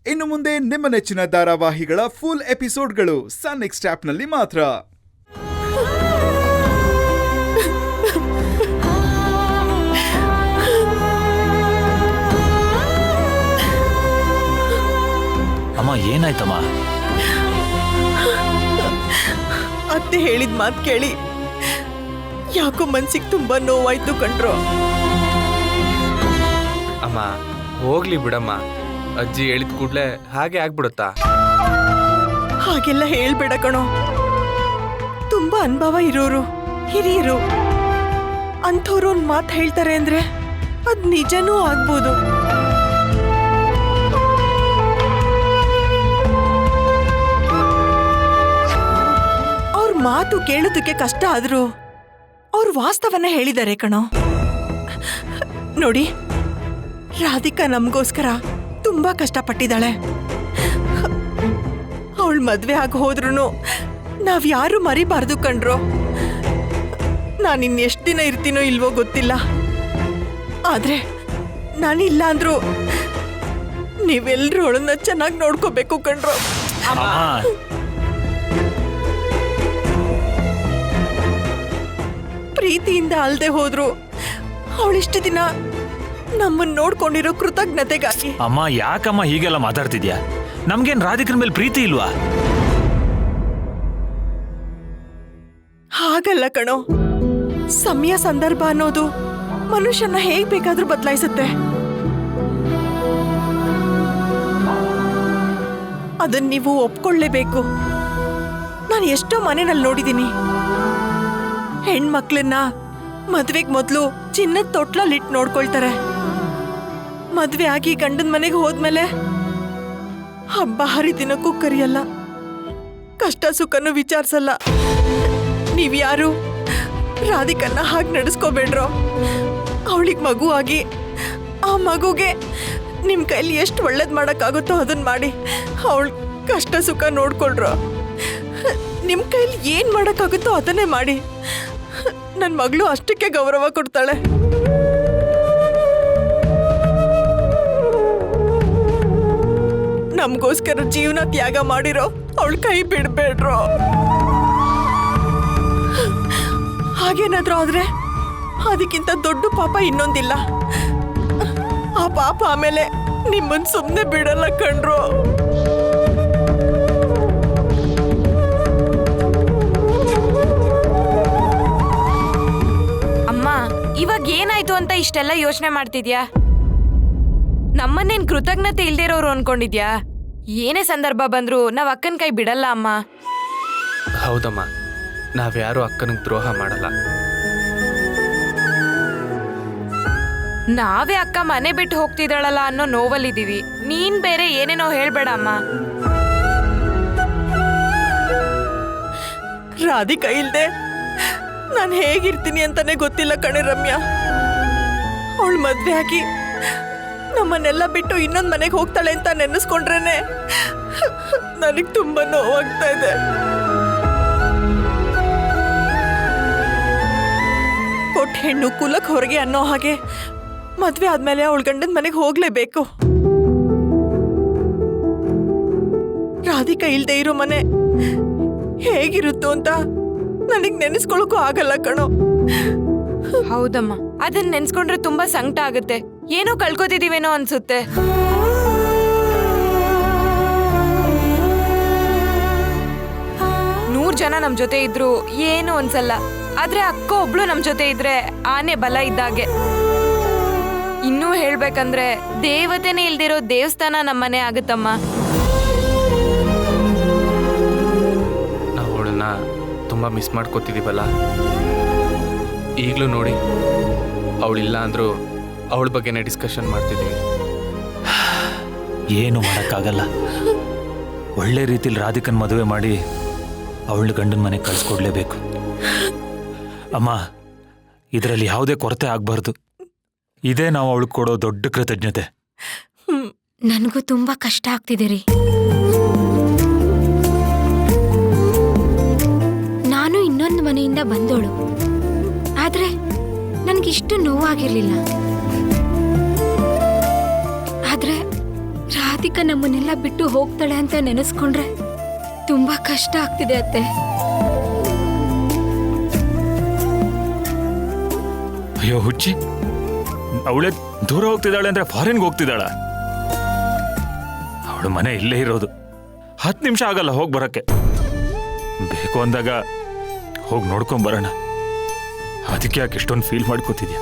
ಇನ್ನು ಮುಂದೆ ನಿಮ್ಮ ನೆಚ್ಚಿನ ಧಾರಾವಾಹಿಗಳ ಫುಲ್ ಎಪಿಸೋಡ್ಗಳು ಸನ್ ನೆಕ್ಸ್ಟ್ ಆಪ್ನಲ್ಲಿ ಮಾತ್ರ. ಅಮ್ಮ ಏನಾಯ್ತಮ್ಮ? ಅತ್ತೆ ಹೇಳಿದ ಮಾತು ಕೇಳಿ ಯಾಕೋ ಮನ್ಸಿಗೆ ತುಂಬಾ ನೋವಾಯ್ತು ಕಣ್ರೋ. ಅಮ್ಮ ಹೋಗ್ಲಿ ಬಿಡಮ್ಮ, ಅಜ್ಜಿ ಹೇಳಿದ ಕೂಡ್ಲೆ ಹಾಗೆ ಆಗ್ಬಿಡುತ್ತಾ? ಹಾಗೆಲ್ಲ ಹೇಳ್ಬೇಡ ಕಣೋ. ತುಂಬಾ ಅನುಭವ ಇರೋರು, ಹಿರಿಯರು ಅಂಥವ್ರು ಒಂದ್ ಮಾತು ಹೇಳ್ತಾರೆ ಅಂದ್ರೆ ಅದ್ ನಿಜನೂ ಆಗ್ಬೋದು. ಅವ್ರ ಮಾತು ಕೇಳೋದಕ್ಕೆ ಕಷ್ಟ ಆದ್ರೂ ಅವ್ರ ವಾಸ್ತವನ ಹೇಳಿದ್ದಾರೆ ಕಣೋ. ನೋಡಿ, ರಾಧಿಕಾ ನಮಗೋಸ್ಕರ ತುಂಬಾ ಕಷ್ಟಪಟ್ಟಿದ್ದಾಳೆ. ಅವಳ ಮದ್ವೆ ಆಗಿ ಹೋದ್ರೂ ನಾವ್ಯಾರು ಮರಿಬಾರ್ದು ಕಣ್ರೋ. ನಾನಿನ್ನೆಷ್ಟು ದಿನ ಇರ್ತೀನೋ ಇಲ್ವೋ ಗೊತ್ತಿಲ್ಲ, ಆದ್ರೆ ನಾನಿಲ್ಲ ಅಂದ್ರು ನೀವೆಲ್ರೂ ಅವಳನ್ನ ಚೆನ್ನಾಗಿ ನೋಡ್ಕೋಬೇಕು ಕಣ್ರೋ. ಪ್ರೀತಿಯಿಂದ ಅಲ್ದೆ ಹೋದ್ರು ಅವಳಿಷ್ಟು ದಿನ ನಮ್ಮನ್ನ ನೋಡ್ಕೊಂಡಿರೋ ಕೃತಜ್ಞತೆಗಾಗಿ. ಅಮ್ಮ ಯಾಕಮ್ಮ ಹೀಗೆಲ್ಲ ಮಾತಾಡ್ತಿದ್ಯಾ? ನಮ್ಗೇನ್ ರಾಧಿಕನ ಮೇಲೆ ಪ್ರೀತಿ ಇಲ್ವಾ? ಹಾಗಲ್ಲ ಕಣೋ, ಸಮಯ ಸಂದರ್ಭ ಅನ್ನೋದು ಮನುಷ್ಯನ ಹೇಗ್ ಬೇಕಾದ್ರೂ ಬದಲಾಯಿಸುತ್ತೆ. ಅದನ್ನ ನೀವು ಒಪ್ಕೊಳ್ಳೇಬೇಕು. ನಾನು ಎಷ್ಟೋ ಮನೆಯಲ್ಲಿ ನೋಡಿದ್ದೀನಿ, ಹೆಣ್ಮಕ್ಳನ್ನ ಮದ್ವೆಗ್ ಮೊದ್ಲು ಚಿನ್ನದ ತೊಟ್ಲಲ್ಲಿಟ್ಟು ನೋಡ್ಕೊಳ್ತಾರೆ. ಮದ್ವೆ ಆಗಿ ಗಂಡನ ಮನೆಗೆ ಹೋದ್ಮೇಲೆ ಹಬ್ಬ ಹರಿದಿನಕ್ಕೂ ಕರಿಯಲ್ಲ, ಕಷ್ಟ ಸುಖನೂ ವಿಚಾರಿಸಲ್ಲ. ನೀವ್ಯಾರು ರಾಧಿಕನ್ನ ಹಾಗೆ ನಡೆಸ್ಕೋಬೇಡ್ರೋ. ಅವಳಿಗೆ ಮಗು ಆಗಿ ಆ ಮಗುಗೆ ನಿಮ್ಮ ಕೈಲಿ ಎಷ್ಟು ಒಳ್ಳೇದು ಮಾಡೋಕ್ಕಾಗುತ್ತೋ ಅದನ್ನ ಮಾಡಿ ಅವಳ ಕಷ್ಟ ಸುಖ ನೋಡ್ಕೊಳ್ರೋ. ನಿಮ್ಮ ಕೈಲಿ ಏನು ಮಾಡೋಕ್ಕಾಗುತ್ತೋ ಅದನ್ನೇ ಮಾಡಿ. ನನ್ನ ಮಗಳು ಅಷ್ಟಕ್ಕೆ ಗೌರವ ಕೊಡ್ತಾಳೆ. ನಮಗೋಸ್ಕರ ಜೀವನ ತ್ಯಾಗ ಮಾಡಿರೋ ಅವಳ ಕೈ ಬಿಡ್ಬೇಡ್ರೋ. ಹಾಗೇನಾದ್ರೂ ಆದ್ರೆ ಅದಕ್ಕಿಂತ ದೊಡ್ಡ ಪಾಪ ಇನ್ನೊಂದಿಲ್ಲ. ಆ ಪಾಪ ಆಮೇಲೆ ನಿಮ್ಮನ್ ಸುಮ್ಮನೆ ಬಿಡಲ್ಲ ಕಣ್ರೋ. ಅಮ್ಮ, ಇವಾಗ ಏನಾಯ್ತು ಅಂತ ಇಷ್ಟೆಲ್ಲ ಯೋಚನೆ ಮಾಡ್ತಿದ್ಯಾ? ನಮ್ಮನ್ನೇನ್ ಕೃತಜ್ಞತೆ ಇಲ್ದಿರೋರು ಅನ್ಕೊಂಡಿದ್ಯಾ? ಏನೇ ಸಂದರ್ಭ ಬಂದ್ರು ನಾವ್ ಅಕ್ಕನ ಕೈ ಬಿಡಲ್ಲ ಅಮ್ಮ. ಹೌದಮ್ಮ, ನಾವ್ಯಾರು ಅಕ್ಕನಿಗೆ ದ್ರೋಹ ಮಾಡಲ್ಲ. ನಾವೇ ಅಕ್ಕ ಮನೆ ಬಿಟ್ಟು ಹೋಗ್ತಿದ್ದಾಳಲ್ಲ ಅನ್ನೋ ನೋವಲ್ಲಿದ್ದೀವಿ. ನೀನ್ ಬೇರೆ ಏನೇನೋ ಹೇಳ್ಬೇಡ ಅಮ್ಮ. ರಾಧಿಕಾ ಇಲ್ದೆ ನಾನು ಹೇಗಿರ್ತೀನಿ ಅಂತಾನೆ ಗೊತ್ತಿಲ್ಲ ಕಣೆ ರಮ್ಯಾ. ಅವಳು ಮದ್ವೆ ಆಗಿ ನಮ್ಮನ್ನೆಲ್ಲ ಬಿಟ್ಟು ಇನ್ನೊಂದು ಮನೆಗೆ ಹೋಗ್ತಾಳೆ ಅಂತ ನೆನೆಸ್ಕೊಂಡ್ರೇನೆ ನನಗೆ ತುಂಬಾ ನೋವಾಗ್ತಾ ಇದೆ. ಕೊಟ್ಟ ಹೆಣ್ಣು ಕುಲಕ್ಕೆ ಹೊರಗೆ ಅನ್ನೋ ಹಾಗೆ ಮದ್ವೆ ಆದ್ಮೇಲೆ ಅವಳ ಗಂಡನ ಮನೆಗೆ ಹೋಗ್ಲೇಬೇಕು. ರಾಧಿಕಾ ಇಲ್ದೆ ಇರೋ ಮನೆ ಹೇಗಿರುತ್ತೋ ಅಂತ ನನಗ್ ನೆನೆಸ್ಕೊಳಕ್ಕೂ ಆಗಲ್ಲ ಕಣೋ. ಹೌದಮ್ಮ, ಅದನ್ನ ನೆನ್ಸ್ಕೊಂಡ್ರೆ ತುಂಬಾ ಸಂಕಟ ಆಗುತ್ತೆ. ಏನೋ ಕಳ್ಕೊತಿದೀವೇನೋ ಅನ್ಸುತ್ತೆ. ನೂರ್ ಜನ ನಮ್ ಜೊತೆ ಇದ್ರು ಏನು ಅನ್ಸಲ್ಲ, ಆದ್ರೆ ಅಕ್ಕ ಒಬ್ಳು ನಮ್ ಜೊತೆ ಇದ್ರೆ ಆನೆ ಬಲ ಇದ್ದಾಗೆ. ಇನ್ನೂ ಹೇಳ್ಬೇಕಂದ್ರೆ ದೇವತೆನೇ ಇಲ್ದಿರೋ ದೇವಸ್ಥಾನ ನಮ್ಮನೆ ಆಗುತ್ತಮ್ಮ. ನಾವು ಅವಳನ್ನ ತುಂಬ ಮಿಸ್ ಮಾಡ್ಕೋತಿದ್ದೀವಲ್ಲ. ಈಗಲೂ ನೋಡಿ, ಅವಳಿಲ್ಲ ಅಂದರೂ ಅವಳ ಬಗ್ಗೆನೇ ಡಿಸ್ಕಷನ್ ಮಾಡ್ತಿದ್ದೀವಿ. ಏನು ಮಾಡೋಕ್ಕಾಗಲ್ಲ. ಒಳ್ಳೆ ರೀತಿಲಿ ರಾಧಿಕನ್ ಮದುವೆ ಮಾಡಿ ಅವಳ ಗಂಡನ ಮನೆಗೆ ಕಳಿಸ್ಕೊಡ್ಲೇಬೇಕು. ಅಮ್ಮ, ಇದರಲ್ಲಿ ಯಾವುದೇ ಕೊರತೆ ಆಗಬಾರ್ದು. ಇದೇ ನಾವು ಅವಳಿಗೆ ಕೊಡೋ ದೊಡ್ಡ ಕೃತಜ್ಞತೆ. ನನಗೂ ತುಂಬಾ ಕಷ್ಟ ಆಗ್ತಿದೆ ರೀ. ನಾನು ಇನ್ನೊಂದು ಮನೆಯಿಂದ ಬಂದೋಳು, ಆದ್ರೆ ನನಗಿಷ್ಟು ನೋವಾಗಿರ್ಲಿಲ್ಲ. ಆದ್ರೆ ರಾಧಿಕಾ ನಮ್ಮನ್ನೆಲ್ಲ ಬಿಟ್ಟು ಹೋಗ್ತಾಳೆ ಅಂತ ನೆನೆಸ್ಕೊಂಡ್ರೆ ತುಂಬಾ ಕಷ್ಟ ಆಗ್ತಿದೆ ಅತ್ತೆ. ಅಯ್ಯೋ ಹುಚ್ಚಿ, ಅವಳೇ ದೂರ ಹೋಗ್ತಿದ್ದಾಳೆ ಅಂದ್ರೆ ಫಾರಿನ್ಗೆ ಹೋಗ್ತಿದ್ದಾಳ? ಅವಳು ಮನೆ ಇಲ್ಲೇ ಇರೋದು, 10 ನಿಮಿಷ ಆಗಲ್ಲ ಹೋಗಿ ಬರಕ್ಕೆ. ಬೇಕು ಅಂದಾಗ ಹೋಗಿ ನೋಡ್ಕೊಂಡ್ ಬರೋಣ. ಅದಕ್ಕೆ ಯಾಕೆ ಇಷ್ಟೊಂದು ಫೀಲ್ ಮಾಡ್ಕೋತಿದ್ಯಾ?